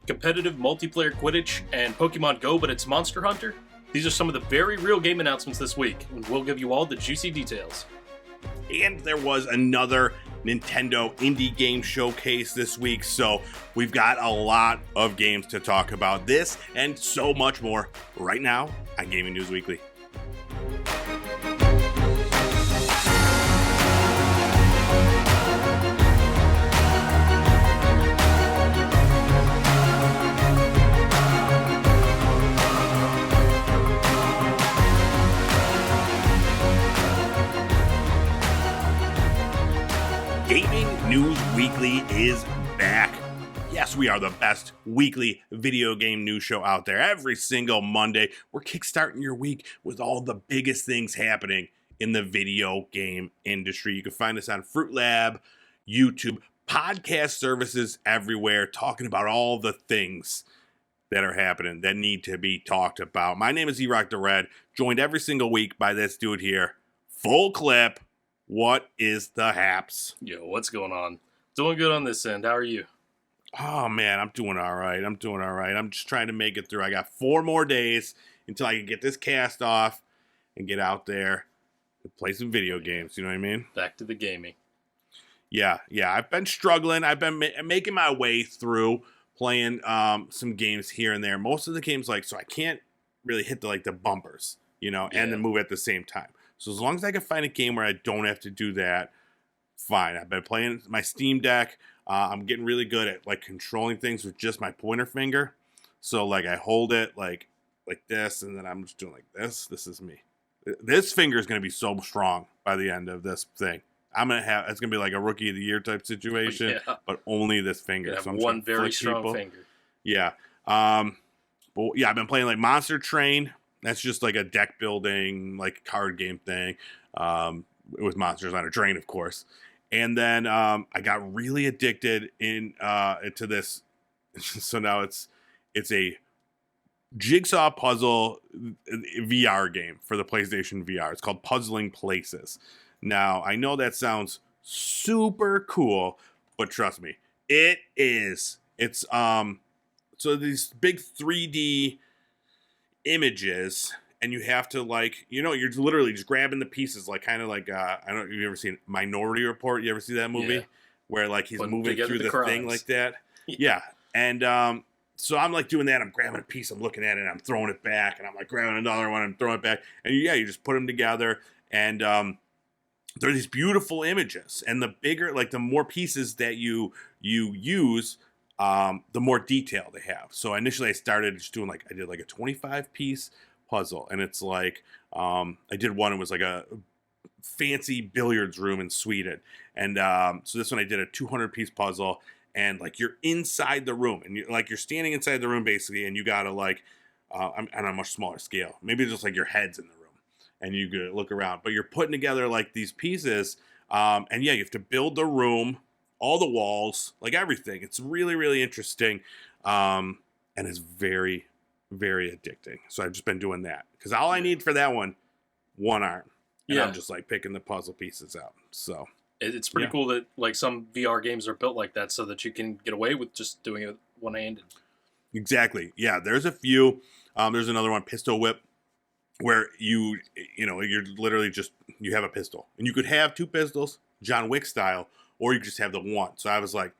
competitive multiplayer Quidditch, and Pokemon Go, but it's Monster Hunter? These are some of the very real game announcements this week, and we'll give you all the juicy details. And there was another Nintendo indie game showcase this week, so we've got a lot of games to talk about. This and so much more right now on Gaming News Weekly. Gaming News Weekly is back. Yes, we are the best weekly video game news show out there. Every single Monday, we're kickstarting your week with all the biggest things happening in the video game industry. You can find us on Fruit Lab, YouTube, podcast services everywhere, talking about all the things that are happening that need to be talked about. My name is E-Rock the Red, joined every single week by this dude here. Full clip. What is the haps? Yo, what's going on? Doing good on this end. How are you? Oh, man, I'm doing all right. I'm just trying to make it through. I got 4 more days until I can get this cast off and get out there and play some video games. You know what I mean? Back to the gaming. Yeah. I've been struggling. I've been making my way through playing some games here and there. Most of the games, so I can't really hit the bumpers, and then move at the same time. So as long as I can find a game where I don't have to do that, fine. I've been playing my Steam Deck. I'm getting really good at controlling things with just my pointer finger. So I hold it like this, and then I'm just doing like this. This is me. This finger is going to be so strong by the end of this thing. It's going to be like a rookie of the year type situation, but only this finger. So I'm one very strong finger. Yeah. I've been playing Monster Train. That's just a deck building, card game thing, with monsters on a train, of course. And then I got really addicted into this. So now it's a jigsaw puzzle VR game for the PlayStation VR. It's called Puzzling Places. Now, I know that sounds super cool, but trust me, it is. It's so these big 3D images, and you have to you're literally just grabbing the pieces, I don't know if you've ever seen Minority Report. You ever see that movie? Where he's moving through the thing like that? Yeah. And so I'm doing that. I'm grabbing a piece, I'm looking at it, and I'm throwing it back, and I'm grabbing another one and throwing it back, and you just put them together, and they're these beautiful images. And the bigger, the more pieces that you use, the more detail they have. So initially I started just doing I did a 25 piece puzzle, and it's I did one, it was a fancy billiards room in Sweden. And so this one I did a 200 piece puzzle, and you're inside the room, and you're standing inside the room basically, and you gotta on a much smaller scale, maybe just your head's in the room, and you could look around, but you're putting together these pieces, and you have to build the room, all the walls, everything. It's really, really interesting, and it's very, very addicting. So I've just been doing that, because all I need for that one arm, and I'm just picking the puzzle pieces out. So it's pretty cool that some VR games are built like that, so that you can get away with just doing it one-handed. Exactly. Yeah, there's a few. There's another one, Pistol Whip, where you're literally you have a pistol, and you could have 2 pistols, John Wick style, or you just have the one. So I was like,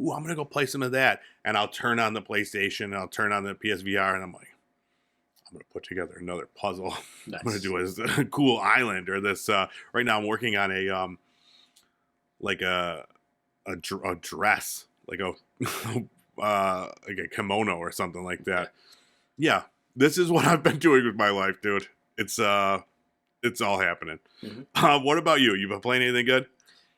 ooh, I'm going to go play some of that. And I'll turn on the PlayStation, and I'll turn on the PSVR, and I'm like, I'm going to put together another puzzle. Nice. I'm going to do a cool island, or this. Right now I'm working on a dress, a kimono or something like that. Yeah, this is what I've been doing with my life, dude. It's all happening. Mm-hmm. What about you? You been playing anything good?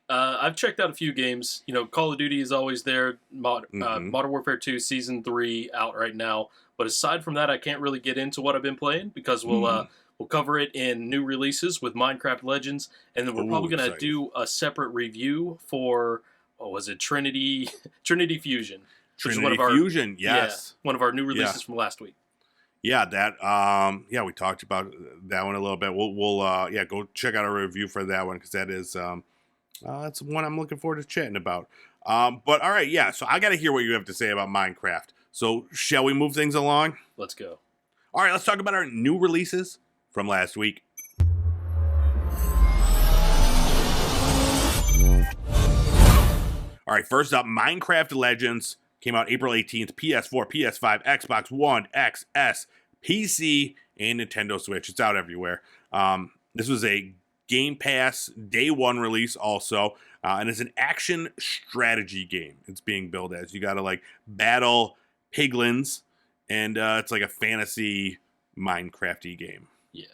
I've checked out a few games. Call of Duty is always there. Modern Warfare 2 Season 3 out right now. But aside from that, I can't really get into what I've been playing, because we'll cover it in new releases with Minecraft Legends, and then we're probably going to do a separate review for, Trinity Fusion. Trinity Fusion, yes. Yeah, one of our new releases from last week. Yeah, that we talked about that one a little bit. We'll go check out our review for that one, because that is that's one I'm looking forward to chatting about. But all right, so I got to hear what you have to say about Minecraft. So shall we move things along? Let's go. All right, let's talk about our new releases from last week. All right, first up, Minecraft Legends came out April 18th, PS4, PS5, Xbox One, XS, PC, and Nintendo Switch. It's out everywhere. This was a Game Pass Day 1 release also, and it's an action strategy game it's being billed as. You got to, like, battle piglins, and it's like a fantasy Minecraft-y game. Yeah.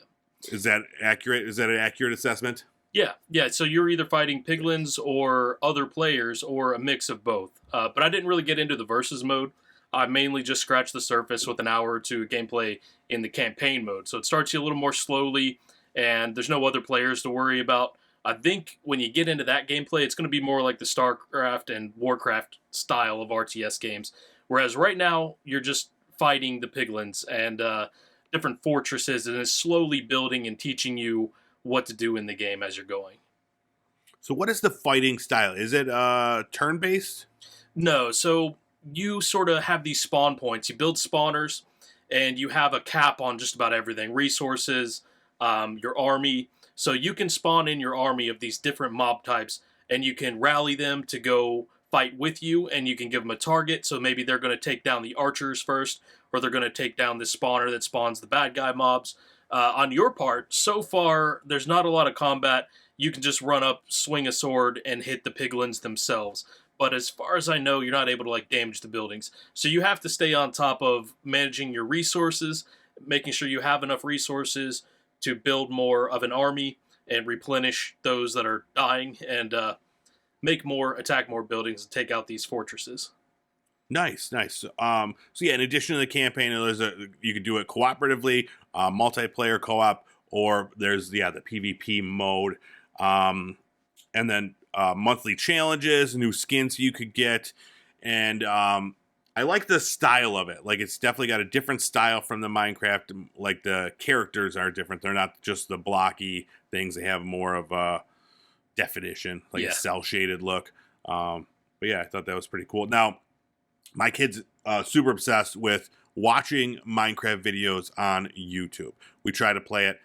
Is that accurate? Is that an accurate assessment? Yeah. So you're either fighting piglins or other players or a mix of both. But I didn't really get into the versus mode. I mainly just scratched the surface with an hour or two of gameplay in the campaign mode. So it starts you a little more slowly, and there's no other players to worry about. I think when you get into that gameplay, it's going to be more like the StarCraft and Warcraft style of RTS games. Whereas right now, you're just fighting the piglins and different fortresses, and it's slowly building and teaching you what to do in the game as you're going. So what is the fighting style? Is it turn-based? No, so you sort of have these spawn points. You build spawners, and you have a cap on just about everything. Resources, your army. So you can spawn in your army of these different mob types, and you can rally them to go fight with you, and you can give them a target. So maybe they're going to take down the archers first, or they're going to take down the spawner that spawns the bad guy mobs. On your part, so far, there's not a lot of combat. You can just run up, swing a sword, and hit the piglins themselves. But as far as I know, you're not able to damage the buildings. So you have to stay on top of managing your resources, making sure you have enough resources to build more of an army and replenish those that are dying, and attack more buildings and take out these fortresses. Nice. So yeah, in addition to the campaign, you could do it cooperatively, multiplayer co-op, or there's the PvP mode, and then monthly challenges, new skins you could get, and I like the style of it. Like, it's definitely got a different style from the Minecraft. Like, the characters are different; they're not just the blocky things; they have more of a definition, like a cell shaded look. But yeah, I thought that was pretty cool. Now, my kid's super obsessed with watching Minecraft videos on YouTube. We try to play it.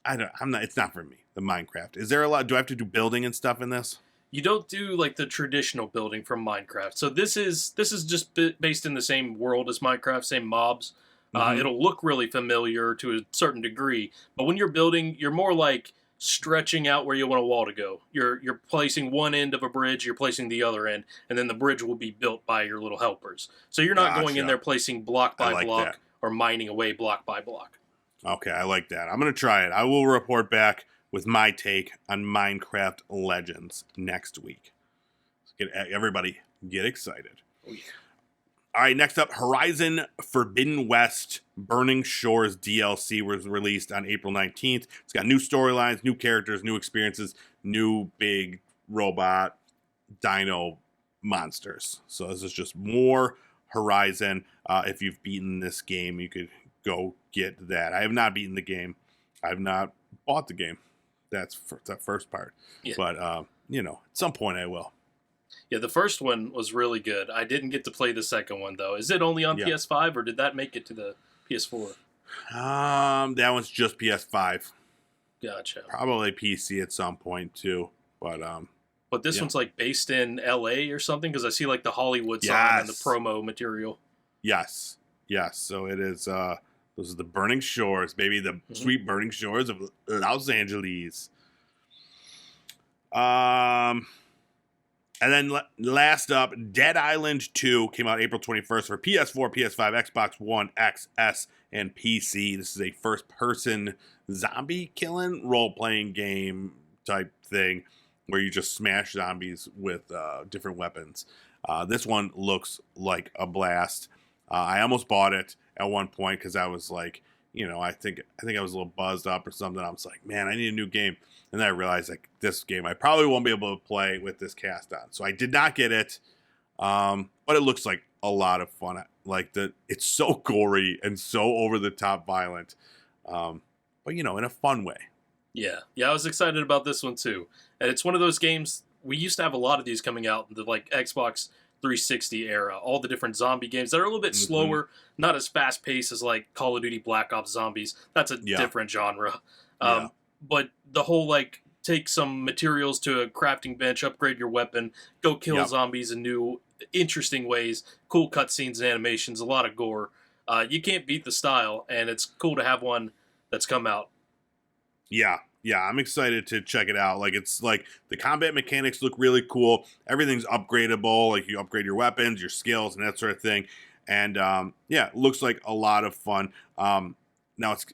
It's not for me, the Minecraft. Is there a lot? Do I have to do building and stuff in this? You don't do the traditional building from Minecraft. So this is just based in the same world as Minecraft, same mobs. It'll look really familiar to a certain degree, but when you're building, you're more like stretching out where you want a wall to go. You're placing one end of a bridge, you're placing the other end, and then the bridge will be built by your little helpers. So you're not going in there placing block by block or mining away block by block. Okay, I like that. I'm going to try it. I will report back with my take on Minecraft Legends next week. Everybody get excited. Oh, yeah. All right, next up, Horizon Forbidden West Burning Shores DLC was released on April 19th. It's got new storylines, new characters, new experiences, new big robot dino monsters. So this is just more Horizon. If you've beaten this game, you could go get that. I have not beaten the game. I have not bought the game. That's that first part. Yeah. But, at some point I will. Yeah, the first one was really good. I didn't get to play the second one, though. Is it only on PS5, or did that make it to the PS4? That one's just PS5. Gotcha. Probably PC at some point, too. But this one's based in LA or something? Because I see the Hollywood sign and the promo material. Yes. So it is, those are the Burning Shores, baby. The sweet Burning Shores of Los Angeles. And then last up, Dead Island 2 came out April 21st for PS4, PS5, Xbox One, XS, and PC. This is a first-person zombie-killing role-playing game type thing where you just smash zombies with different weapons. This one looks like a blast. I almost bought it at one point because I was like, I think I was a little buzzed up or something. I was like, man, I need a new game. And then I realized this game I probably won't be able to play with this cast on. So I did not get it. But it looks like a lot of fun. It's so gory and so over the top violent. But in a fun way. Yeah, I was excited about this one too. And it's one of those games, we used to have a lot of these coming out, the Xbox 360 era. All the different zombie games that are a little bit slower, not as fast paced as like Call of Duty Black Ops Zombies. That's a different genre. But the whole like take some materials to a crafting bench, upgrade your weapon, go kill zombies in new, interesting ways, cool cutscenes and animations, a lot of gore. You can't beat the style, and it's cool to have one that's come out. Yeah, I'm excited to check it out. Like, it's like the combat mechanics look really cool. Everything's upgradable. Like, you upgrade your weapons, your skills, and that sort of thing. And it looks like a lot of fun. Now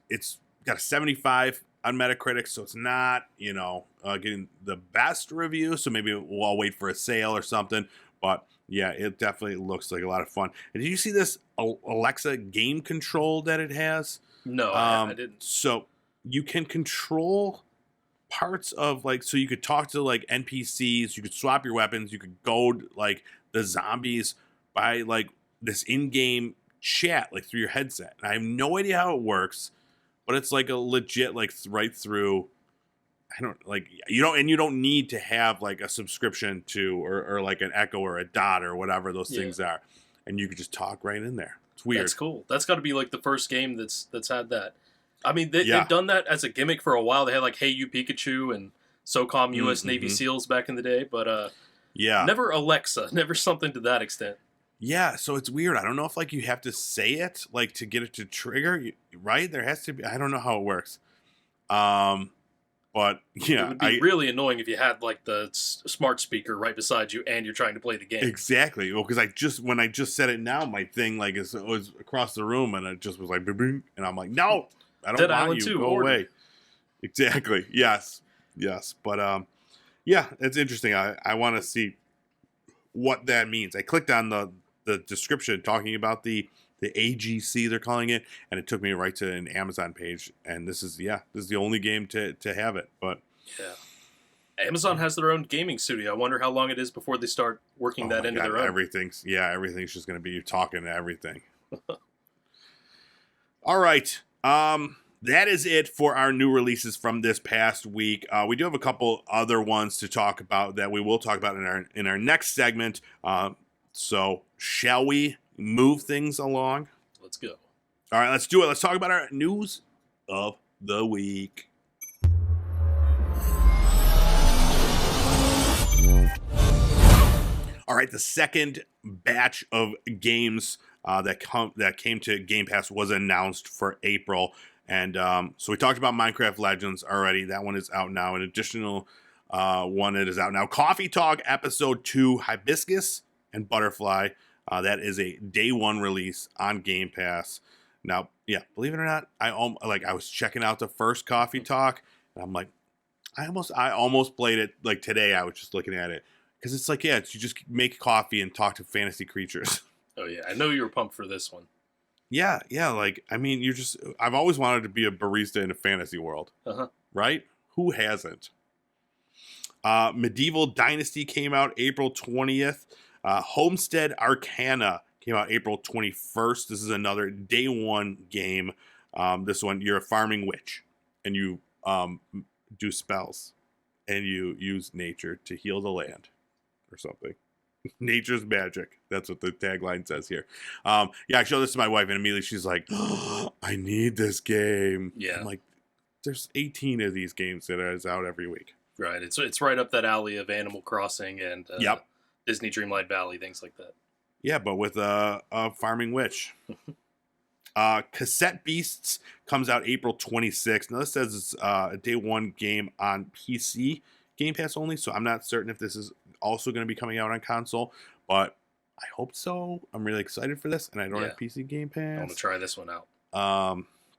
it's got a 75 on Metacritic, so it's not getting the best review. So maybe we'll wait for a sale or something. But yeah, it definitely looks like a lot of fun. And did you see this Alexa game control that it has? No, I didn't. So you can control parts of so you could talk to like NPCs, you could swap your weapons, you could goad like the zombies by like this in-game chat like through your headset. And I have no idea how it works, but it's like a legit like right through. You don't need to have like a subscription to or like an Echo or a Dot or whatever those things are, and you could just talk right in there. It's weird. That's cool. That's got to be like the first game that's had that. I mean, they've done that as a gimmick for a while. They had like Hey You Pikachu and SOCOM U.S. Navy SEALs back in the day, but never Alexa, never something to that extent. Yeah, so it's weird. I don't know if like you have to say it like to get it to trigger, right? There has to be. I don't know how it works. But yeah, it would be really annoying if you had like the smart speaker right beside you and you're trying to play the game. Exactly. Well, because when I just said it now, my thing like was across the room and it just was like boom, and I'm like, no. I don't Dead want Island you. 2, Go away. Exactly. Yes. But it's interesting. I want to see what that means. I clicked on the description talking about the AGC they're calling it, and it took me right to an Amazon page. And this is the only game to have it. But yeah, Amazon has their own gaming studio. I wonder how long it is before they start working that into their own. Everything's just going to be you talking to everything. All right. That is it for our new releases from this past week. We do have a couple other ones to talk about that we will talk about in our next segment. So shall we move things along? Let's go. All right, let's do it. Let's talk about our news of the week. All right, the second batch of games that came to Game Pass was announced for April. And so we talked about Minecraft Legends already. That one is out now. An additional one that is out now. Coffee Talk Episode 2, Hibiscus and Butterfly. That is a day one release on Game Pass. Now, believe it or not, I was checking out the first Coffee Talk, and I'm like, I almost played it like today. I was just looking at it because it's like, you just make coffee and talk to fantasy creatures. Oh yeah, I know you were pumped for this one. Yeah. I've always wanted to be a barista in a fantasy world. Right? Who hasn't? Medieval Dynasty came out April 20th. Homestead Arcana came out April 21st. This is another day one game. This one, you're a farming witch, and you do spells, and you use nature to heal the land or something. Nature's magic. That's what the tagline says here. I showed this to my wife, and immediately she's like, oh, I need this game. Yeah. I'm like, there's 18 of these games that is out every week. Right. It's right up that alley of Animal Crossing and Disney Dreamlight Valley, things like that. Yeah, but with a farming witch. Cassette Beasts comes out April 26th. Now this says it's a day one game on PC Game Pass only, so I'm not certain if this is also going to be coming out on console, but I hope so. I'm really excited for this, and I don't have PC Game Pass. I want to try this one out.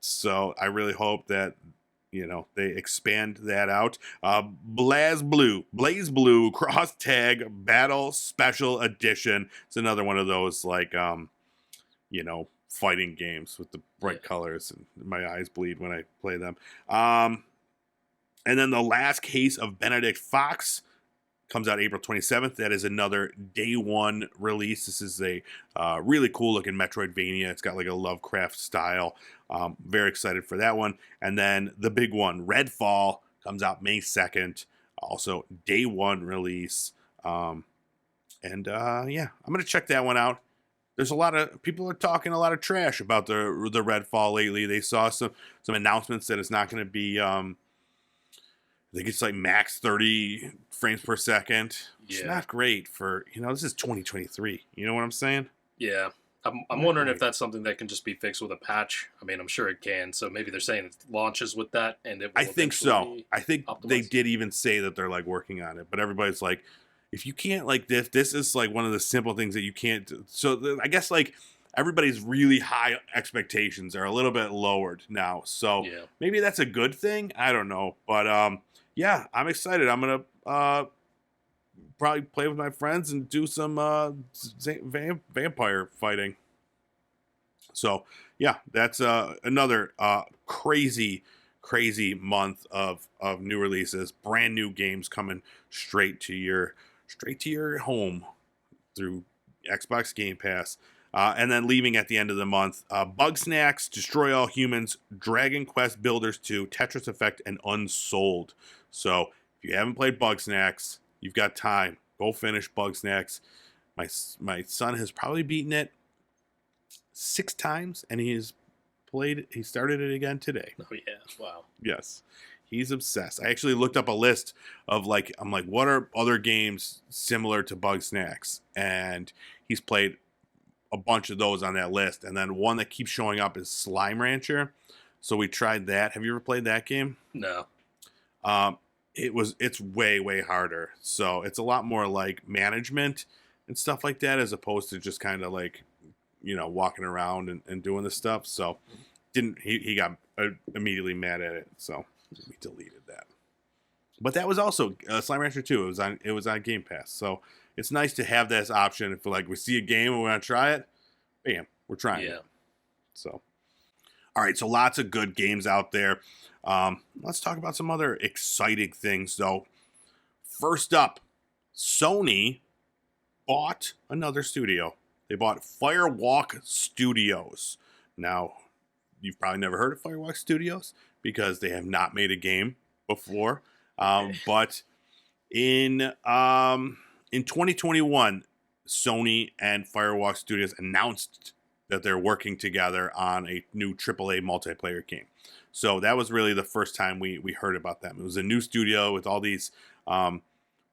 So I really hope that they expand that out. Blaze Blue Cross Tag Battle Special Edition. It's another one of those fighting games with the bright colors, and my eyes bleed when I play them. And then The Last Case of Benedict Fox comes out April 27th. That is another day one release. This is a really cool looking Metroidvania. It's got like a Lovecraft style. Very excited for that one. And then the big one, Redfall, comes out May 2nd. Also day one release. And yeah, I'm gonna check that one out. There's a lot of people are talking a lot of trash about the Redfall lately. They saw some announcements that it's not going to be. I think it's like max 30 frames per second. It's not great for this is 2023. You know what I'm saying? Yeah. I'm wondering if that's something that can just be fixed with a patch. I mean, I'm sure it can. So maybe they're saying it launches with that, and it will I think so. I think optimized. they did even say that they're like working on it, but everybody's like, if you can't like this is like one of the simple things that you can't do. So I guess like everybody's really high expectations are a little bit lowered now. So maybe that's a good thing. I don't know, but yeah, I'm excited. I'm gonna probably play with my friends and do some vampire fighting. So yeah, that's another crazy month of new releases, brand new games coming straight to your home through Xbox Game Pass. And then leaving at the end of the month, Bug Snacks, Destroy All Humans, Dragon Quest Builders 2, Tetris Effect, and Unsold. So if you haven't played Bug Snacks, you've got time. Go finish Bug Snacks. My son has probably beaten it 6 times, and he started it again today. Oh yeah, wow. Yes, he's obsessed. I actually looked up a list of I'm like, what are other games similar to Bug Snacks? And he's played a bunch of those on that list. And then one that keeps showing up is Slime Rancher. So we tried that. Have you ever played that game? No. It's way harder. So it's a lot more like management and stuff like that, as opposed to just kind of like, walking around and doing this stuff. So he got immediately mad at it. So we deleted that. But that was also Slime Rancher 2. It was on Game Pass. So it's nice to have this option. If like we see a game and we want to try it, bam, we're trying it. So, all right. So lots of good games out there. Let's talk about some other exciting things, though. First up, Sony bought another studio. They bought Firewalk Studios. Now, you've probably never heard of Firewalk Studios because they have not made a game before. But in 2021, Sony and Firewalk Studios announced that they're working together on a new AAA multiplayer game. So that was really the first time we heard about them. It was a new studio with all these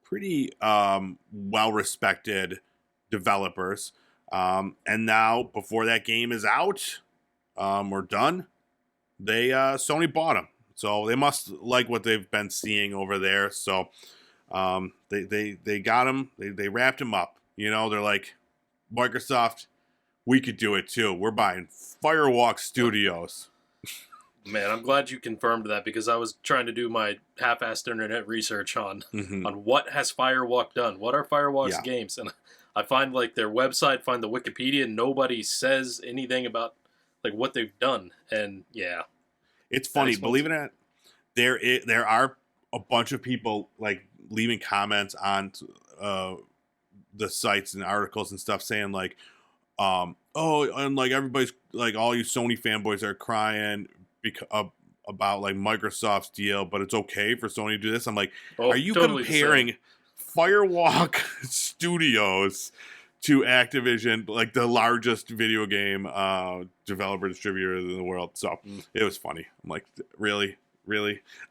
pretty well-respected developers. And now, before that game is out or done, Sony bought them. So they must like what they've been seeing over there. So they got them. They wrapped them up. They're like, Microsoft, we could do it too. We're buying Firewalk Studios. Man, I'm glad you confirmed that, because I was trying to do my half-assed internet research on what has Firewalk done. What are Firewalk's games? And I find like their website, find the Wikipedia, nobody says anything about like what they've done. And yeah, it's funny. Believe it or not, there are a bunch of people like leaving comments on the sites and articles and stuff saying like, and like everybody's like, all you Sony fanboys are crying about like Microsoft's deal, but it's okay for Sony to do this. I'm like, are you totally comparing Firewalk Studios to Activision, like the largest video game developer distributor in the world? So it was funny. I'm like, really?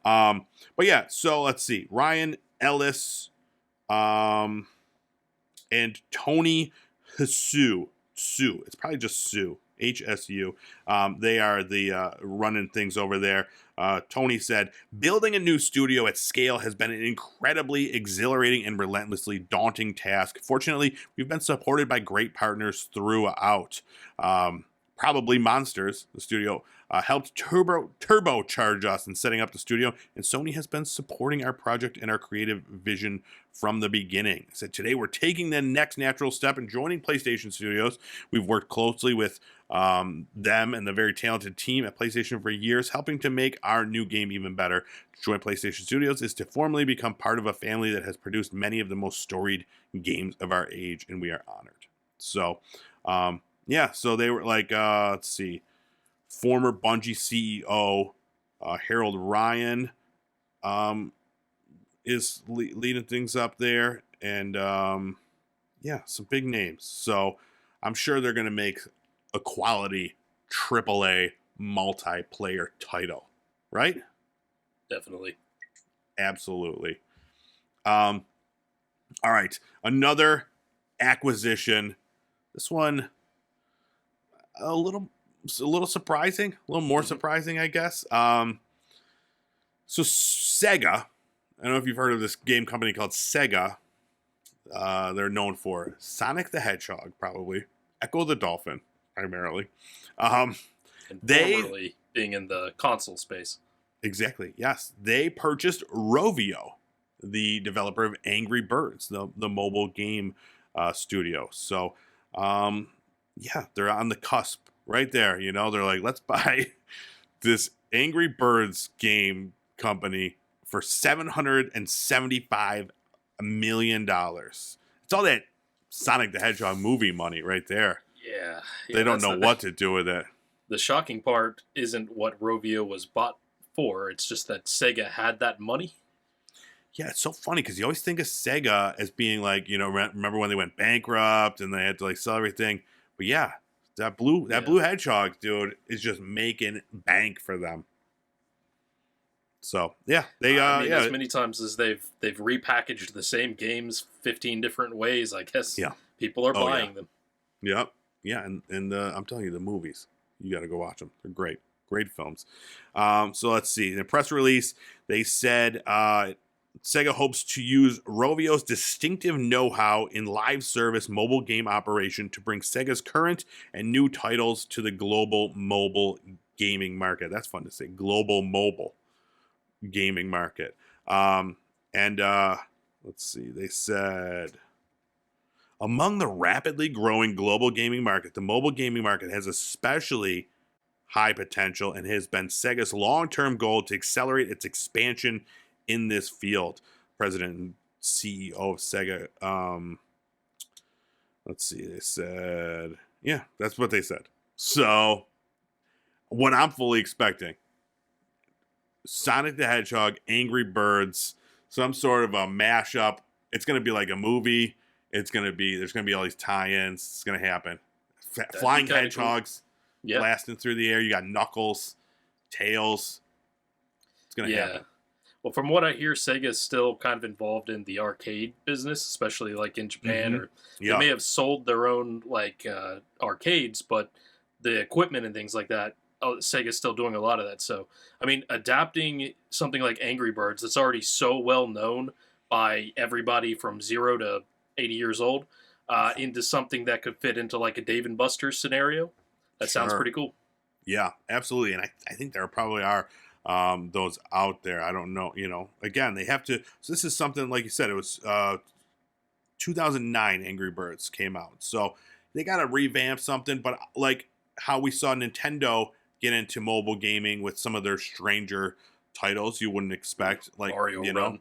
But yeah, so let's see. Ryan Ellis and Tony Hsu. It's probably just Sue. HSU. They are the running things over there. Tony said, building a new studio at scale has been an incredibly exhilarating and relentlessly daunting task. Fortunately, we've been supported by great partners throughout. Probably Monsters, the studio, helped turbocharge us in setting up the studio, and Sony has been supporting our project and our creative vision from the beginning. He said, today we're taking the next natural step and joining PlayStation Studios. We've worked closely with them and the very talented team at PlayStation for years, helping to make our new game even better. To join PlayStation Studios is to formally become part of a family that has produced many of the most storied games of our age, and we are honored. So, yeah, so they were like, let's see, former Bungie CEO Harold Ryan is leading things up there, and Yeah, some big names. So I'm sure they're going to make a quality AAA multiplayer title, right? Definitely. Absolutely. All right, another acquisition. This one a little surprising, a little more surprising, I guess. So Sega, I don't know if you've heard of this game company called Sega. They're known for Sonic the Hedgehog, probably Echo the Dolphin, primarily. And formerly being in the console space. Exactly. Yes, they purchased Rovio, the developer of Angry Birds, the mobile game studio. So, yeah, they're on the cusp right there. You know, they're like, let's buy this Angry Birds game company for $775 million. It's all that Sonic the Hedgehog movie money right there. Yeah. They don't know what to do with it. The shocking part isn't what Rovio was bought for. It's just that Sega had that money. Yeah, it's so funny because you always think of Sega as being like, you know, remember when they went bankrupt and they had to like sell everything. But yeah, that blue hedgehog, dude, is just making bank for them. So yeah, they as many times as they've repackaged the same games 15 different ways, I guess. Yeah, people are buying them. Yep, yeah, and I'm telling you, the movies, you got to go watch them. They're great films. So let's see. In the press release, they said Sega hopes to use Rovio's distinctive know-how in live service mobile game operation to bring Sega's current and new titles to the global mobile gaming market. That's fun to say. Global mobile gaming market. Let's see. They said, among the rapidly growing global gaming market, the mobile gaming market has especially high potential and has been Sega's long-term goal to accelerate its expansion in this field. President and CEO of Sega. Let's see. They said, yeah, that's what they said. So, what I'm fully expecting: Sonic the Hedgehog, Angry Birds, some sort of a mashup. It's going to be like a movie. There's going to be all these tie-ins. It's going to happen. Flying hedgehogs, cool. Blasting through the air. You got Knuckles, Tails. It's going to happen. Well, from what I hear, Sega is still kind of involved in the arcade business, especially like in Japan. Or they may have sold their own like arcades, but the equipment and things like that, Sega's still doing a lot of that. So, I mean, adapting something like Angry Birds that's already so well known by everybody from 0 to 80 years old into something that could fit into like a Dave and Buster's scenario, that sounds pretty cool. Yeah, absolutely. And I think there probably are those out there. I don't know, you know, again, they have to, so this is something, like you said, it was 2009 Angry Birds came out. So they got to revamp something, but like how we saw Nintendo get into mobile gaming with some of their stranger titles you wouldn't expect, like Mario you know, Run.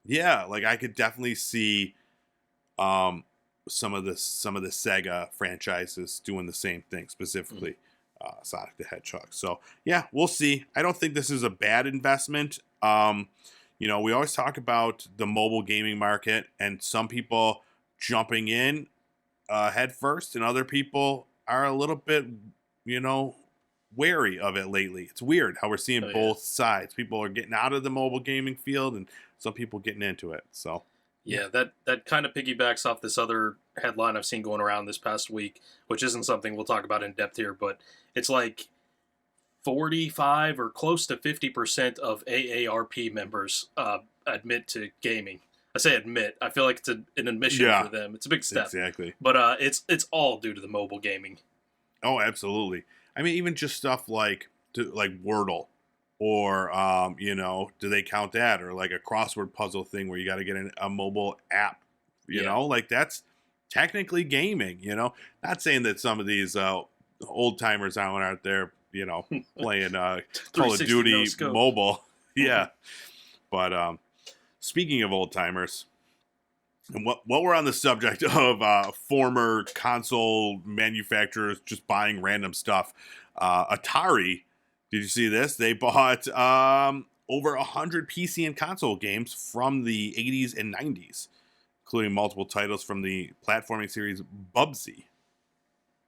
Yeah, like I could definitely see some of the Sega franchises doing the same thing, specifically Sonic the Hedgehog. So yeah, we'll see. I don't think this is a bad investment. You know, we always talk about the mobile gaming market and some people jumping in head first, and other people are a little bit, you know, wary of it lately. It's weird how we're seeing both sides. People are getting out of the mobile gaming field, and some people getting into it. So yeah, that kind of piggybacks off this other headline I've seen going around this past week, which isn't something we'll talk about in depth here, but it's like 45 or close to 50% of AARP members admit to gaming. I say admit. I feel like it's an admission for them. It's a big step. Exactly. But it's all due to the mobile gaming. Oh, absolutely. I mean, even just stuff like Wordle, or you know, do they count that? Or like a crossword puzzle thing where you got to get a mobile app. You know, like that's technically gaming. You know, not saying that some of these old timers out there, you know, playing Call of Duty mobile. Yeah, but speaking of old timers. And what we're on the subject of former console manufacturers just buying random stuff, Atari, did you see this? They bought over 100 PC and console games from the 80s and 90s, including multiple titles from the platforming series Bubsy.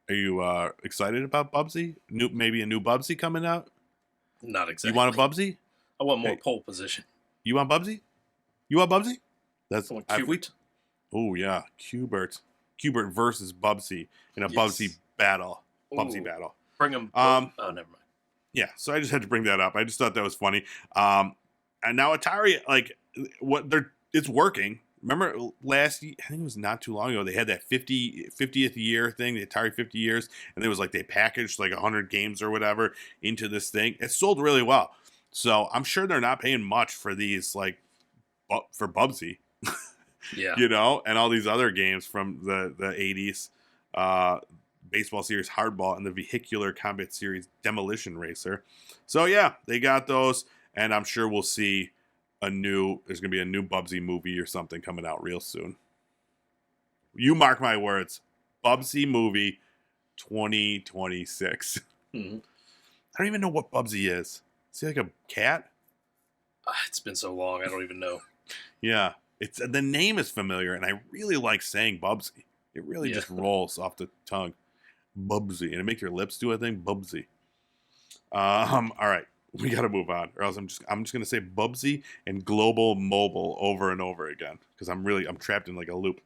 Are you excited about Bubsy? Maybe a new Bubsy coming out? Not exactly. You want a Bubsy? I want more pole position. You want Bubsy? You want Bubsy? That's I want Qbert. Oh yeah, Qbert versus Bubsy in a Bubsy battle. Bubsy battle. Bring them. Oh, never mind. Yeah, so I just had to bring that up. I just thought that was funny. And now Atari, like, it's working. Remember last year, I think it was not too long ago, they had that 50th year thing, the Atari 50 years, and it was like they packaged like 100 games or whatever into this thing. It sold really well. So I'm sure they're not paying much for these, like, for Bubsy. Yeah. You know, and all these other games from the 80s. Baseball series Hardball and the vehicular combat series Demolition Racer. So yeah, they got those, and I'm sure we'll see there's gonna be a new Bubsy movie or something coming out real soon. You mark my words, Bubsy movie 2026. Mm-hmm. I don't even know what Bubsy is. Is he like a cat? It's been so long, I don't even know. Yeah, the name is familiar, and I really like saying Bubsy. It really just rolls off the tongue. Bubsy, and it makes your lips do a thing. Bubsy. All right, we got to move on, or else I'm just gonna say Bubsy and Global Mobile over and over again because I'm trapped in like a loop.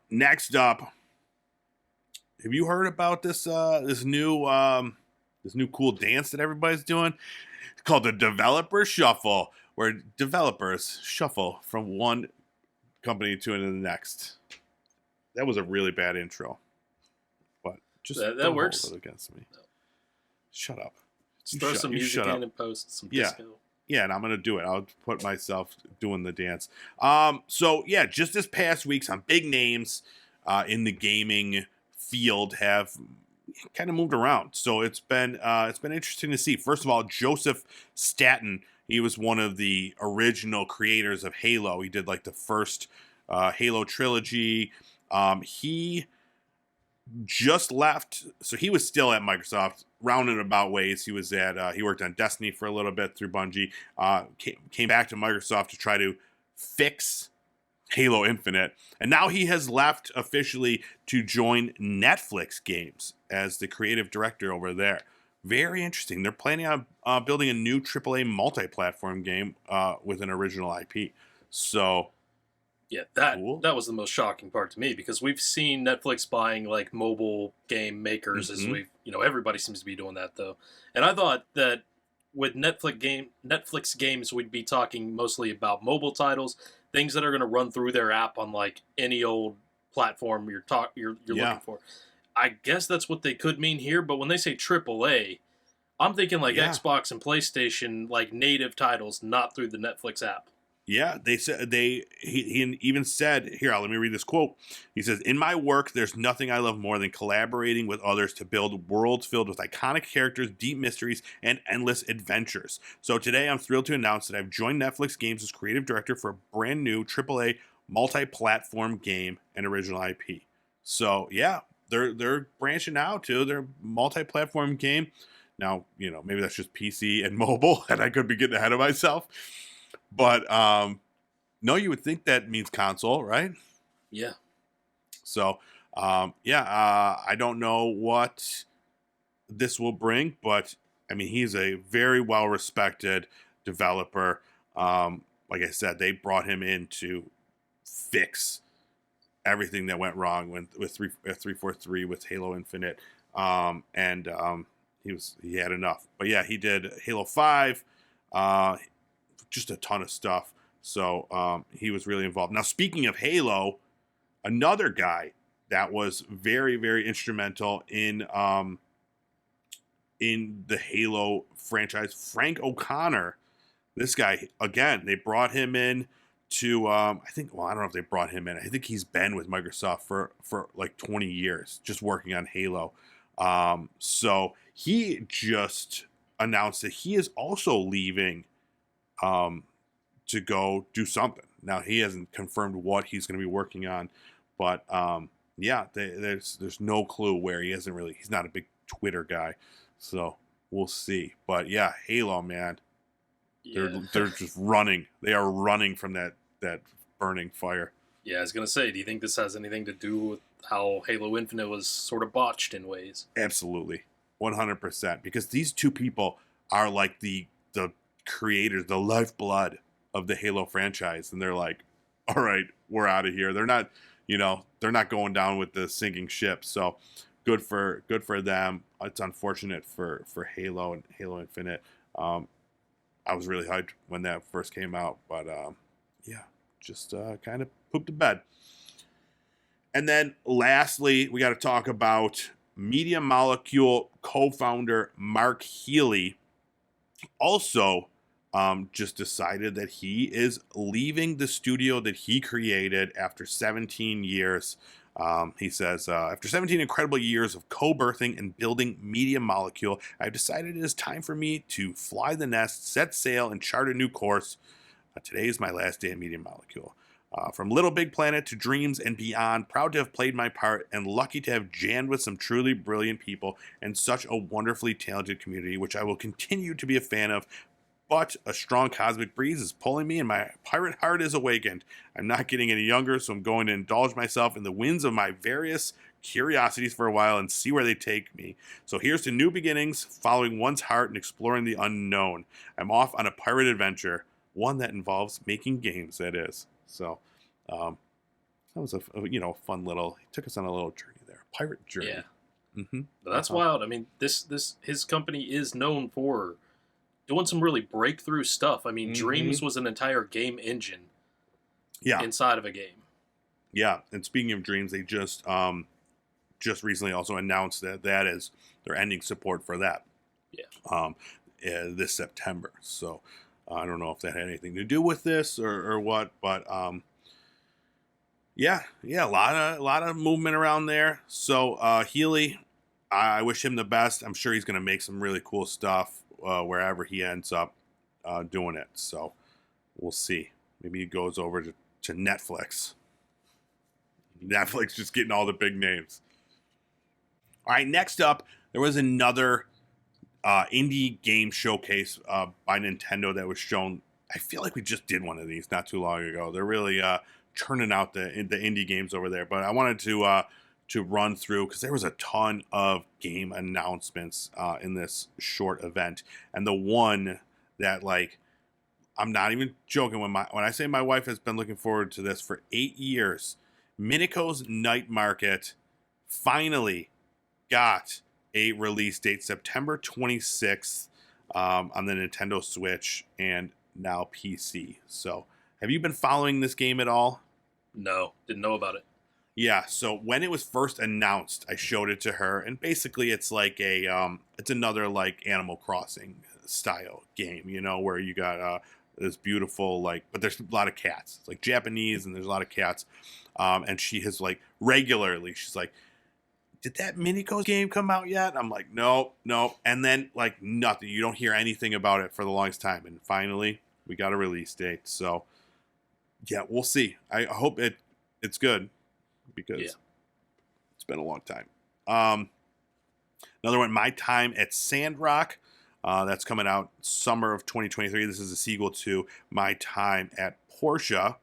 Next up, have you heard about this new cool dance that everybody's doing? It's called the Developer Shuffle, where developers shuffle from one company to the next. That was a really bad intro, but just that works. Hold it against me. No. Shut up. Just throw some music in and post some disco. Yeah, and I'm gonna do it. I'll put myself doing the dance. So yeah, just this past week, some big names in the gaming field have kind of moved around. So it's been interesting to see. First of all, Joseph Staten. He was one of the original creators of Halo. He did like the first Halo trilogy. He just left, so he was still at Microsoft, roundabout ways. He worked on Destiny for a little bit through Bungie. Came back to Microsoft to try to fix Halo Infinite, and now he has left officially to join Netflix Games as the creative director over there. Very interesting. They're planning on building a new AAA multi-platform game with an original IP. So. Yeah, that was the most shocking part to me because we've seen Netflix buying like mobile game makers as everybody seems to be doing that though. And I thought that with Netflix games we'd be talking mostly about mobile titles, things that are going to run through their app on like any old platform you're looking for. I guess that's what they could mean here, but when they say AAA, I'm thinking like Xbox and PlayStation like native titles, not through the Netflix app. Yeah, they said he even said, here, let me read this quote. He says, "In my work, there's nothing I love more than collaborating with others to build worlds filled with iconic characters, deep mysteries, and endless adventures. So today, I'm thrilled to announce that I've joined Netflix Games as creative director for a brand new AAA multi-platform game and original IP." So yeah, they're branching out to their multi-platform game. Now, maybe that's just PC and mobile, and I could be getting ahead of myself. But no, you would think that means console, right? Yeah. So I don't know what this will bring, but I mean, he's a very well respected developer. Like I said, they brought him in to fix everything that went wrong with 343 with Halo Infinite, and he had enough. But yeah, he did Halo 5. Just a ton of stuff. So he was really involved. Now, speaking of Halo, another guy that was very, very instrumental in the Halo franchise, Frank O'Connor. This guy, again, they brought him in to, I don't know if they brought him in. I think he's been with Microsoft for like 20 years, just working on Halo. So he just announced that he is also leaving to go do something. Now, he hasn't confirmed what he's going to be working on, but there's no clue where. He's not a big Twitter guy, so we'll see. But yeah, Halo, man, they're just running. They are running from that burning fire. Yeah, I was going to say, do you think this has anything to do with how Halo Infinite was sort of botched in ways? Absolutely. 100%. Because these two people are like the creators, the lifeblood of the Halo franchise. And they're like, all right, we're out of here. They're not, they're not going down with the sinking ship. So good for them. It's unfortunate for Halo and Halo Infinite. I was really hyped when that first came out, but yeah, just kind of pooped the bed. And then lastly, we got to talk about Media Molecule co-founder Mark Healy. Also, just decided that he is leaving the studio that he created after 17 years. He says, after 17 incredible years of co-birthing and building Media Molecule, I've decided it is time for me to fly the nest, set sail, and chart a new course. Today is my last day at Media Molecule. From Little Big Planet to Dreams and beyond, proud to have played my part and lucky to have jammed with some truly brilliant people and such a wonderfully talented community, which I will continue to be a fan of. But a strong cosmic breeze is pulling me and my pirate heart is awakened. I'm not getting any younger, so I'm going to indulge myself in the winds of my various curiosities for a while and see where they take me. So here's to new beginnings, following one's heart and exploring the unknown. I'm off on a pirate adventure, one that involves making games, that is. So that was a fun little, he took us on a little journey there, pirate journey. Yeah. Mm-hmm. That's wild. I mean, his company is known for doing some really breakthrough stuff. I mean, Dreams was an entire game engine. Yeah. Inside of a game. Yeah, and speaking of Dreams, they just recently also announced that they're ending support for that. Yeah. This September. So I don't know if that had anything to do with this or what, but yeah, a lot of movement around there. So Healy, I wish him the best. I'm sure he's going to make some really cool stuff wherever he ends up doing it. So we'll see. Maybe he goes over to Netflix. Netflix just getting all the big names. All right, next up, there was another indie game showcase by Nintendo that was shown. I feel like we just did one of these not too long ago. They're really churning out the indie games over there. But I wanted to run through because there was a ton of game announcements in this short event, and the one that I'm not even joking when I say my wife has been looking forward to this for 8 years. Minico's Night Market finally got a release date, September 26th, on the Nintendo Switch and now PC. So, have you been following this game at all? No, didn't know about it. Yeah, so when it was first announced, I showed it to her, and basically it's like it's another Animal Crossing style game, where you got this beautiful but there's a lot of cats. It's Japanese, and there's a lot of cats. And she has regularly, she's like, did that Minico's game come out yet? I'm like, no. And then nothing. You don't hear anything about it for the longest time. And finally, we got a release date. So yeah, we'll see. I hope it's good because it's been a long time. Another one, My Time at Sandrock. That's coming out summer of 2023. This is a sequel to My Time at Portia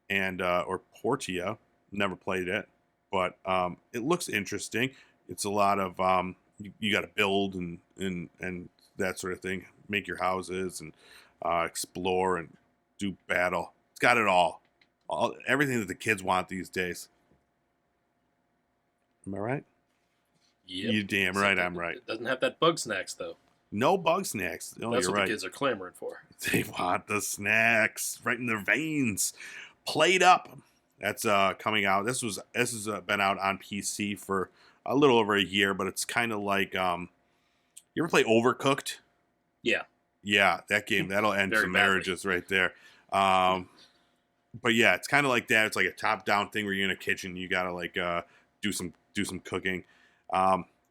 or Portia. Never played it, but it looks interesting. It's a lot of you got to build and that sort of thing, make your houses and explore and do battle. It's got it all everything that the kids want these days. Am I right? Yep. You damn right, I'm right. It doesn't have that bug snacks though. No bug snacks. Oh, That's you're what right. the kids are clamoring for. They want the snacks right in their veins. Played Up. That's coming out. This has been out on PC for a little over a year, but it's kind of like you ever play Overcooked? Yeah. Yeah, that game that'll end some marriages right there. But yeah, it's kind of like that. It's like a top-down thing where you're in a kitchen. You gotta do some cooking.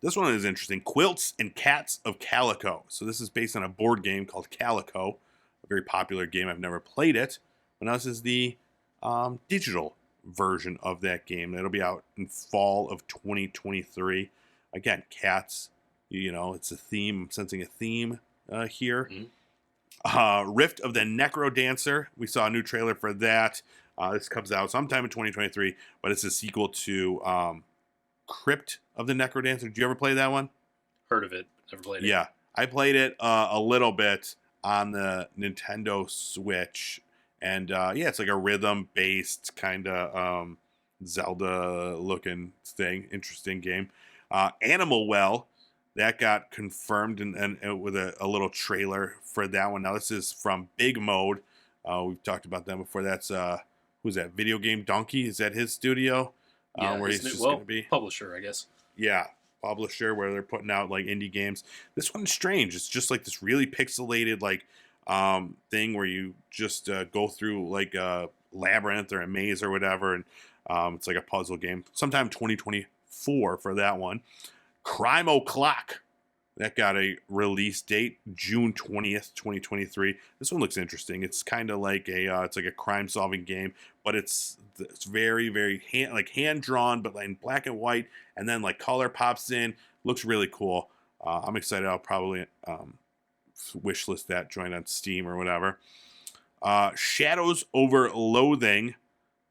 This one is interesting. Quilts and Cats of Calico. So this is based on a board game called Calico, a very popular game. I've never played it. But now this is the digital version of that game. That'll be out in fall of 2023. Again, cats, it's a theme. I'm sensing a theme here. Mm-hmm. Rift of the Necro Dancer. We saw a new trailer for that. This comes out sometime in 2023, but it's a sequel to Crypt of the Necrodancer. Did you ever play that one? Heard of it, never played it. Yeah, I played it a little bit on the Nintendo Switch, and it's like a rhythm-based kind of Zelda-looking thing. Interesting game. Animal Well, that got confirmed and with a little trailer for that one. Now this is from Big Mode. We've talked about them before. That's who's that? Video Game Donkey? Is that his studio? Yeah, where he's just going to be publisher, I guess. Yeah, publisher where they're putting out like indie games. This one's strange. It's just like this really pixelated like thing where you just go through like a labyrinth or a maze or whatever, and it's like a puzzle game. Sometime 2024 for that one. Crime O'Clock. That got a release date, June 20th, 2023. This one looks interesting. It's kind of like it's like a crime-solving game, but it's very, very hand drawn, but like in black and white, and then like color pops in. Looks really cool. I'm excited. I'll probably wishlist that, join on Steam or whatever. Shadows Over Loathing.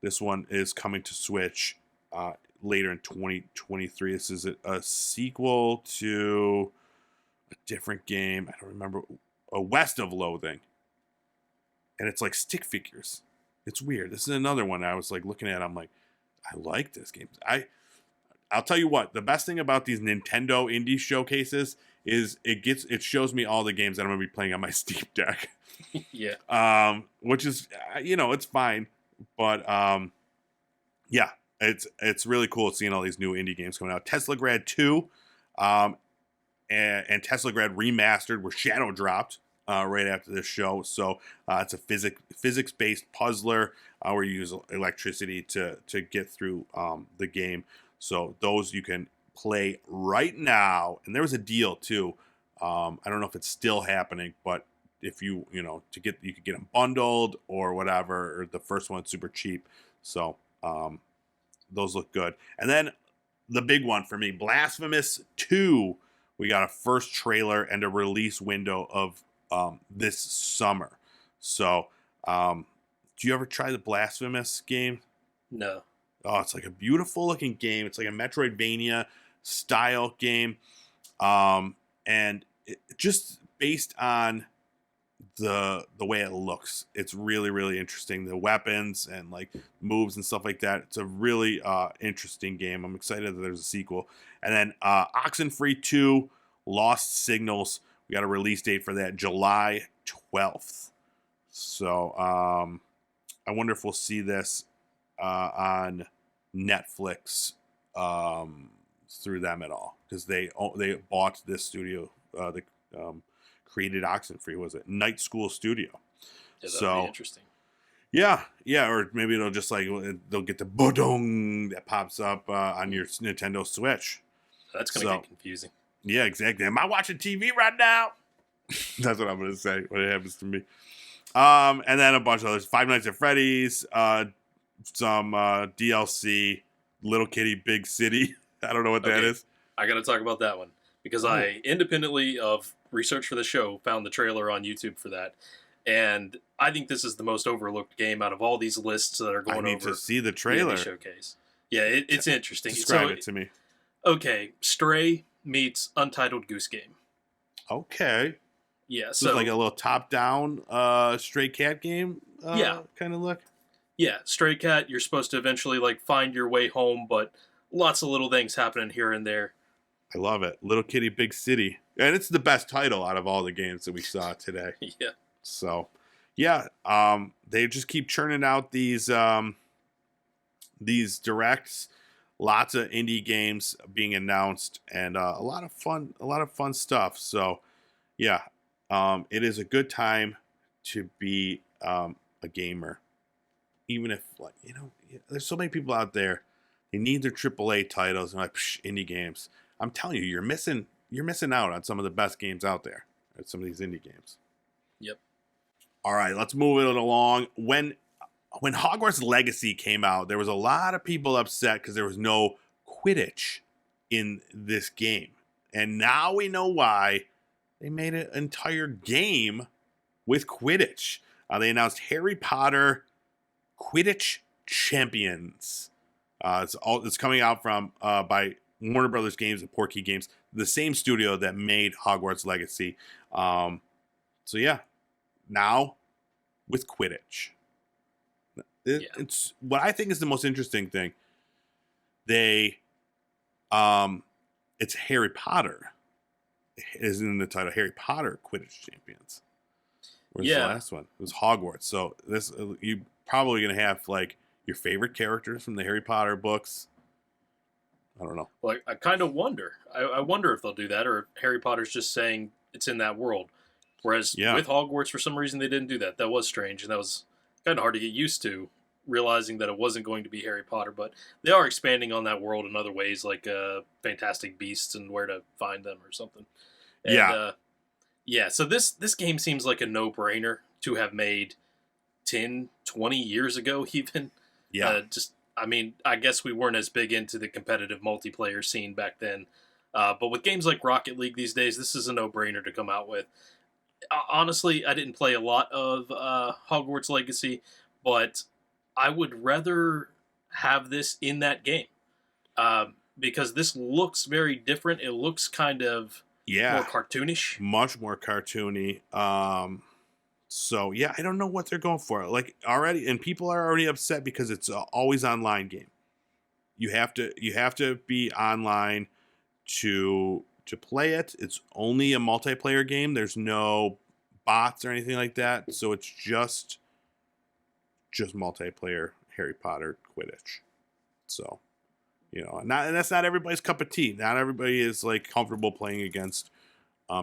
This one is coming to Switch later in 2023. This is a sequel to a different game. I don't remember. West of Loathing. And it's like stick figures. It's weird. This is another one I was like looking at. I'm like, I like this game. I'll tell you what. The best thing about these Nintendo indie showcases is it shows me all the games that I'm gonna be playing on my Steam Deck. Yeah. Which is it's fine, but yeah, it's really cool seeing all these new indie games coming out. Teslagrad 2, and Teslagrad Remastered were shadow dropped right after this show. So it's a physics-based puzzler where you use electricity to get through the game. So those you can play right now. And there was a deal too. I don't know if it's still happening, but if you could get them bundled or whatever, or the first one's super cheap. So those look good. And then the big one for me, Blasphemous 2. We got a first trailer and a release window of this summer. So do you ever try the Blasphemous game? No. Oh, it's like a beautiful looking game. It's like a Metroidvania style game. And just based on the way it looks, it's really, really interesting. The weapons and like moves and stuff like that. It's a really interesting game. I'm excited that there's a sequel. And then Oxenfree 2, Lost Signals. We got a release date for that, July 12th. So I wonder if we'll see this on Netflix through them at all, because they bought this studio. They created Oxenfree. Was it Night School Studio? Yeah, that'd be interesting. Yeah, or maybe it'll just like they'll get the bodong that pops up on your Nintendo Switch. That's gonna get confusing. Yeah, exactly. Am I watching TV right now? That's what I'm gonna say when it happens to me. And then a bunch of others. Five Nights at Freddy's, some DLC, Little Kitty Big City. I don't know what that is. I got to talk about that one because I, independently of research for the show, found the trailer on YouTube for that. And I think this is the most overlooked game out of all these lists that are going over. I need to see the trailer. The showcase. Yeah, it's interesting. Describe it to me. Okay, Stray meets Untitled Goose Game. Okay. Yeah, so it's like a little top-down Stray Cat game kind of look? Yeah, Stray Cat, you're supposed to eventually like find your way home, but lots of little things happening here and there. I love it. Little Kitty Big City. And it's the best title out of all the games that we saw today. Yeah. So, yeah, they just keep churning out these directs. Lots of indie games being announced, and a lot of fun stuff. So, yeah, it is a good time to be a gamer. Even if, like, there's so many people out there, they need their AAA titles and like indie games. I'm telling you, you're missing out on some of the best games out there at some of these indie games. Yep. All right, let's move it along. When Hogwarts Legacy came out, there was a lot of people upset because there was no Quidditch in this game. And now we know why. They made an entire game with Quidditch. They announced Harry Potter Quidditch Champions. It's coming out from by Warner Brothers Games and Portkey Games, the same studio that made Hogwarts Legacy. So yeah, now with Quidditch. It's what I think is the most interesting thing. It's Harry Potter is in the title. Harry Potter Quidditch Champions. Where's the last one? It was Hogwarts. So this you probably gonna have like your favorite characters from the Harry Potter books. I don't know. Well, I kind of wonder. I wonder if they'll do that, or if Harry Potter's just saying it's in that world. Whereas with Hogwarts, for some reason, they didn't do that. That was strange, and that was kind of hard to get used to, realizing that it wasn't going to be Harry Potter. But they are expanding on that world in other ways, like Fantastic Beasts and where to find them or something. And, so this game seems like a no-brainer to have made 10, 20 years ago even. Yeah. I guess we weren't as big into the competitive multiplayer scene back then. But with games like Rocket League these days, this is a no-brainer to come out with. Honestly, I didn't play a lot of Hogwarts Legacy, but I would rather have this in that game. Because this looks very different. It looks kind of more cartoonish. Much more cartoony. So, I don't know what they're going for. Like, already, and people are already upset because it's an always online game. You have to be online to play it. It's only a multiplayer game. There's no bots or anything like that. So it's just multiplayer Harry Potter Quidditch. So, and that's not everybody's cup of tea. Not everybody is like comfortable playing against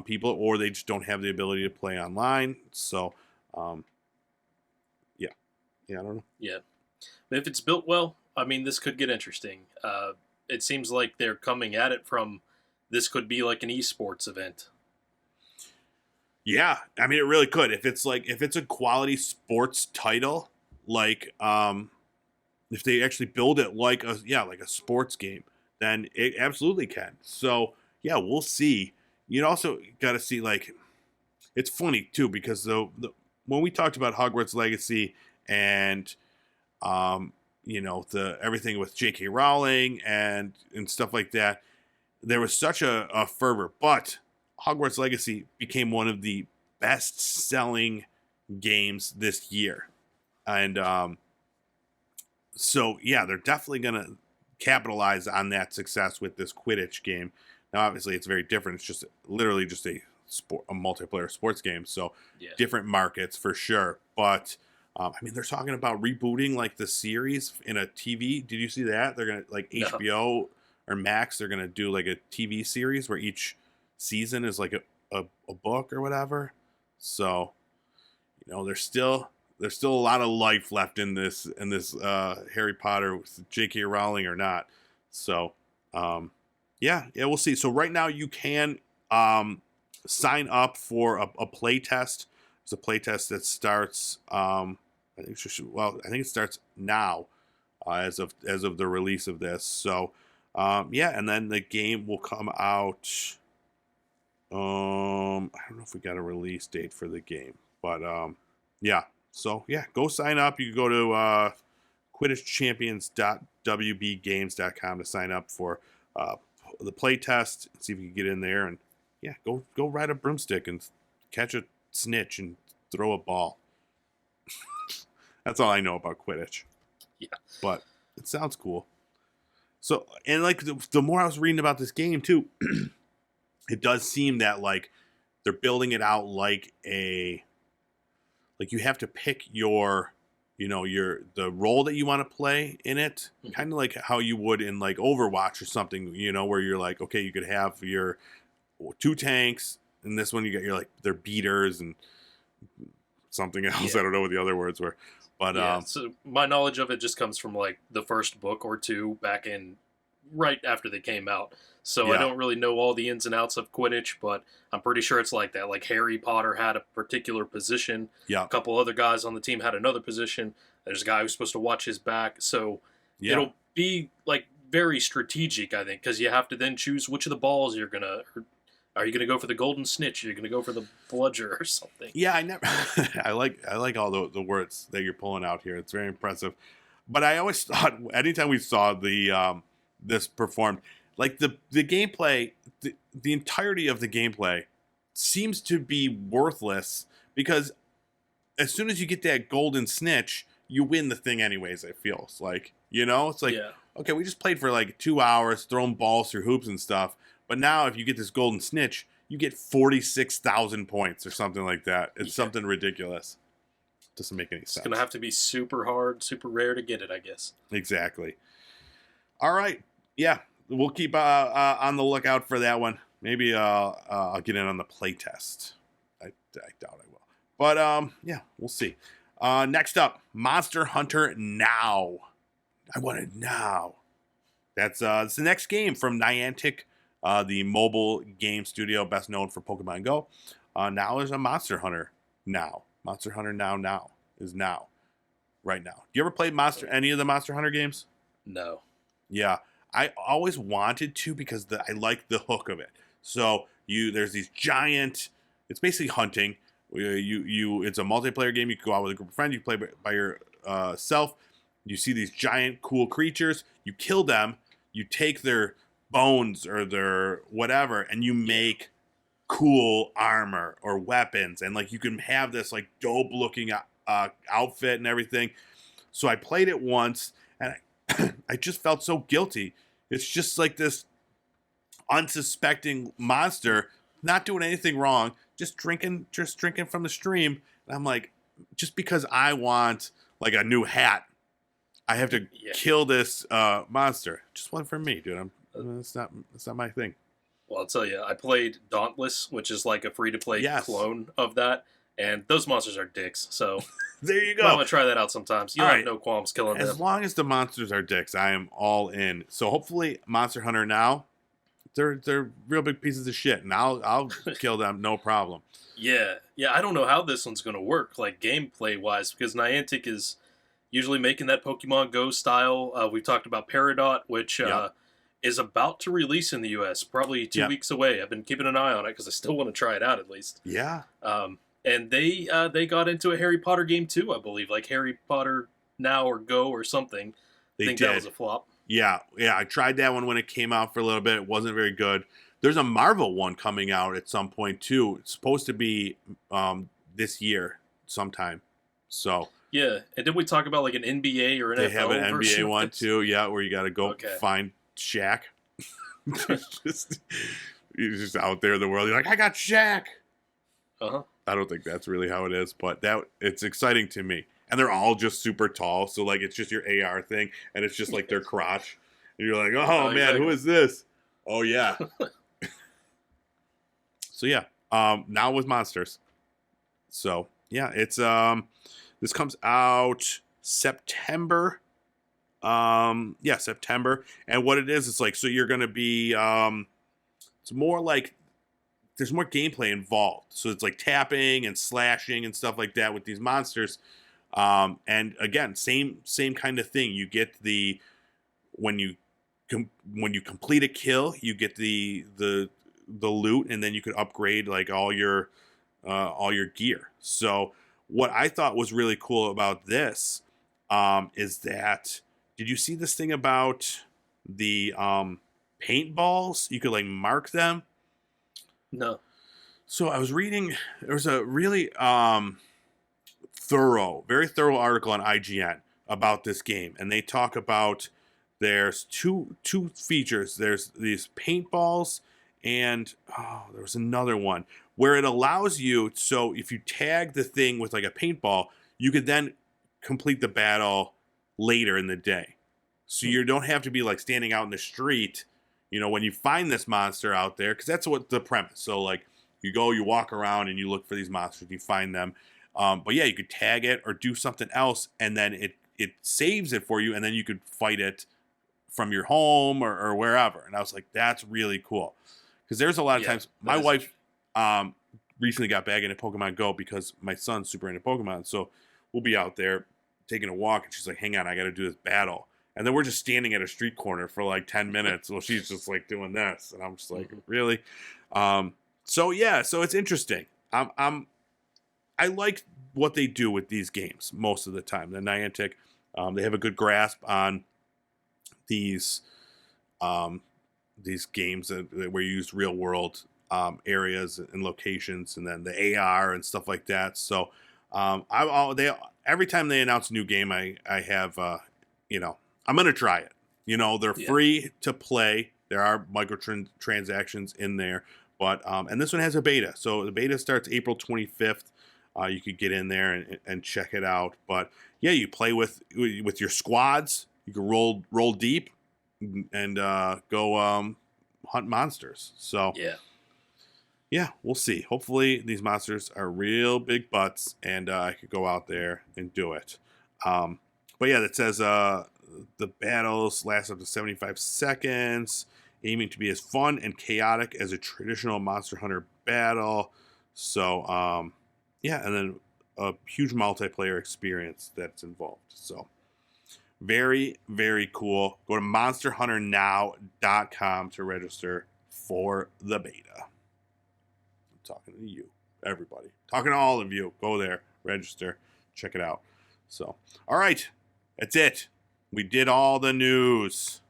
people, or they just don't have the ability to play online. So, I don't know. Yeah, but if it's built well, I mean, this could get interesting. It seems like they're coming at it from this could be like an esports event. Yeah, I mean, it really could. If it's a quality sports title, like if they actually build it like a sports game, then it absolutely can. So yeah, we'll see. You'd also got to see, like, it's funny too, because when we talked about Hogwarts Legacy and the everything with J.K. Rowling and stuff like that, there was such a fervor. But Hogwarts Legacy became one of the best-selling games this year, and so yeah, they're definitely gonna capitalize on that success with this Quidditch game. Now, obviously, it's very different. It's just literally just a multiplayer sports game, so different markets for sure. But I mean, they're talking about rebooting like the series in a TV. Did you see that? They're gonna HBO or Max. They're gonna do like a TV series where each season is like a book or whatever. So, there's still a lot of life left in this Harry Potter with J.K. Rowling or not. So, we'll see. So right now you can sign up for a play test. It's a play test that starts. I think it starts now, as of the release of this. So, and then the game will come out. I don't know if we got a release date for the game, but So go sign up. You can go to QuidditchChampions.wbgames.com to sign up for the play test. See if you can get in there and go ride a broomstick and catch a snitch and throw a ball. That's all I know about Quidditch. Yeah, but it sounds cool. So, and like the more I was reading about this game too, it does seem that like they're building it out like you have to pick the role that you want to play in it, kind of like how you would in like Overwatch or something, where you're like, okay, you could have your 2 tanks, and this one you got they're beaters and something else. I don't know what the other words were, but so my knowledge of it just comes from like the first book or two back in right after they came out. So I don't really know all the ins and outs of Quidditch, but I'm pretty sure it's like that. Like Harry Potter had a particular position. Yeah. A couple other guys on the team had another position. There's a guy who's supposed to watch his back. So it'll be like very strategic, I think, because you have to then choose which of the balls you're going to, Are you going to go for the golden snitch? Are you going to go for the bludger or something? Yeah, I never. I like all the words that you're pulling out here. It's very impressive. But I always thought anytime we saw the this performed, like the gameplay, the entirety of the gameplay seems to be worthless because as soon as you get that golden snitch, you win the thing anyways. It feels like, it's like, okay, we just played for like 2 hours, throwing balls through hoops and stuff. But now if you get this golden snitch, you get 46,000 points or something like that. It's something ridiculous. Doesn't make any sense. It's going to have to be super hard, super rare to get it, I guess. Exactly. All right. Yeah, we'll keep on the lookout for that one. Maybe I'll get in on the playtest. I doubt I will. But, yeah, we'll see. Next up, Monster Hunter Now. I want it now. It's the next game from Niantic, the mobile game studio best known for Pokemon Go. Now there's a Monster Hunter Now. Monster Hunter Now is now. Right now. You ever played any of the Monster Hunter games? No. Yeah. I always wanted to because I like the hook of it. So there's these giant, it's basically hunting. It's a multiplayer game. You can go out with a group of friends. You play by yourself. You see these giant cool creatures. You kill them. You take their bones or their whatever, and you make cool armor or weapons. And like you can have this like dope looking outfit and everything. So I played it once, and I just felt so guilty. It's just like this unsuspecting monster, not doing anything wrong, just drinking from the stream. And I'm like, just because I want like a new hat, I have to kill this monster. Just one for me, dude. It's not my thing. Well, I'll tell you, I played Dauntless, which is like a free-to-play clone of that, and those monsters are dicks. So there you go. I'm gonna try that out sometimes. You have no qualms killing them. As long as the monsters are dicks, I am all in. So hopefully, Monster Hunter Now, they're real big pieces of shit, and I'll kill them, no problem. Yeah. I don't know how this one's gonna work, like gameplay wise, because Niantic is usually making that Pokemon Go style. We've talked about Peridot, which is about to release in the U.S. probably 2 weeks away. I've been keeping an eye on it because I still want to try it out at least. Yeah. And they got into a Harry Potter game too, I believe, like Harry Potter Now or Go or something. I think that was a flop. Yeah. I tried that one when it came out for a little bit. It wasn't very good. There's a Marvel one coming out at some point too. It's supposed to be this year sometime. So. Yeah, and did we talk about like an NBA or an NFL? They have an NBA one this? too. Yeah, where you got to go find Shaq. He's just out there in the world. You're like, I got Shaq. I don't think that's really how it is, but it's exciting to me. And they're all just super tall, so like it's just your AR thing, and it's just like their crotch. And you're like, oh man, exactly. Who is this? Oh yeah. So yeah, now with monsters. So yeah, it's this comes out September. September. And what it is, it's like, so you're going to be, it's more like there's more gameplay involved. So it's like tapping and slashing and stuff like that with these monsters. And again, same kind of thing. You get when you complete a kill, you get the loot, and then you could upgrade like all your gear. So what I thought was really cool about this, is that, did you see this thing about the paintballs? You could like mark them. No. So I was reading, there was a really very thorough article on IGN about this game, and they talk about there's two features. There's these paintballs, and there was another one where it allows you, so if you tag the thing with like a paintball, you could then complete the battle later in the day. So you don't have to be like standing out in the street, when you find this monster out there, because that's what the premise. So like you walk around and you look for these monsters, you find them. But yeah, you could tag it or do something else, and then it saves it for you, and then you could fight it from your home or wherever. And I was like, that's really cool. Because there's a lot of times, my wife recently got back into Pokemon Go because my son's super into Pokemon. So we'll be out there taking a walk, and she's like, hang on, I got to do this battle. And then we're just standing at a street corner for like 10 minutes while she's just like doing this. And I'm just like, really? So it's interesting. I like what they do with these games most of the time. The Niantic, they have a good grasp on these games where you use real world areas and locations, and then the AR and stuff like that. So every time they announce a new game, I have I'm gonna try it. They're free to play. There are microtransactions in there, but and this one has a beta. So the beta starts April 25th. You could get in there and check it out. But yeah, you play with your squads. You can roll deep and go hunt monsters. So yeah, we'll see. Hopefully these monsters are real big butts, and I could go out there and do it. But yeah, that says the battles last up to 75 seconds, aiming to be as fun and chaotic as a traditional Monster Hunter battle. So yeah, and then a huge multiplayer experience that's involved. So very, very cool. Go to monsterhunternow.com to register for the beta. I'm talking to you, everybody. Talking to all of you. Go there, register, check it out. So, all right, that's it. We did all the news.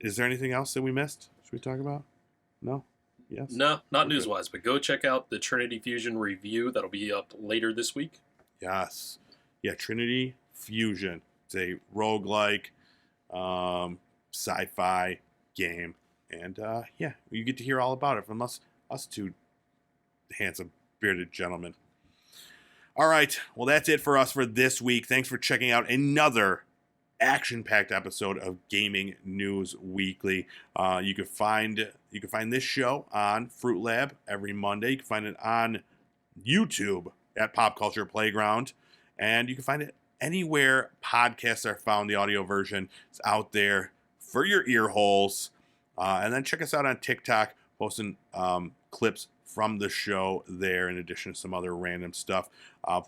Is there anything else that we missed? Should we talk about? No? Yes? No, not news-wise, but go check out the Trinity Fusion review. That'll be up later this week. Yes. Yeah, Trinity Fusion. It's a roguelike sci-fi game. And yeah, you get to hear all about it from us two handsome, bearded gentlemen. All right. Well, that's it for us for this week. Thanks for checking out another action-packed episode of Gaming News Weekly. You can find this show on Fruit Lab every Monday. You can find it on YouTube at Pop Culture Playground, and you can find it anywhere podcasts are found. The audio version is out there for your ear holes. And then check us out on TikTok, posting clips from the show there, in addition to some other random stuff.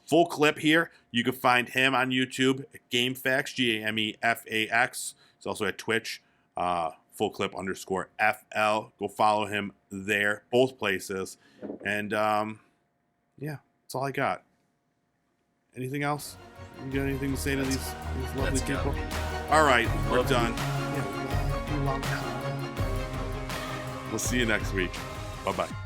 Full clip here. You can find him on YouTube at GameFAQs, GameFAX. He's also at Twitch, fullclip_FL. Go follow him there, both places. And yeah, that's all I got. Anything else? You got anything to say to these lovely people? All right, we're done. Yeah, we'll see you next week. Bye-bye.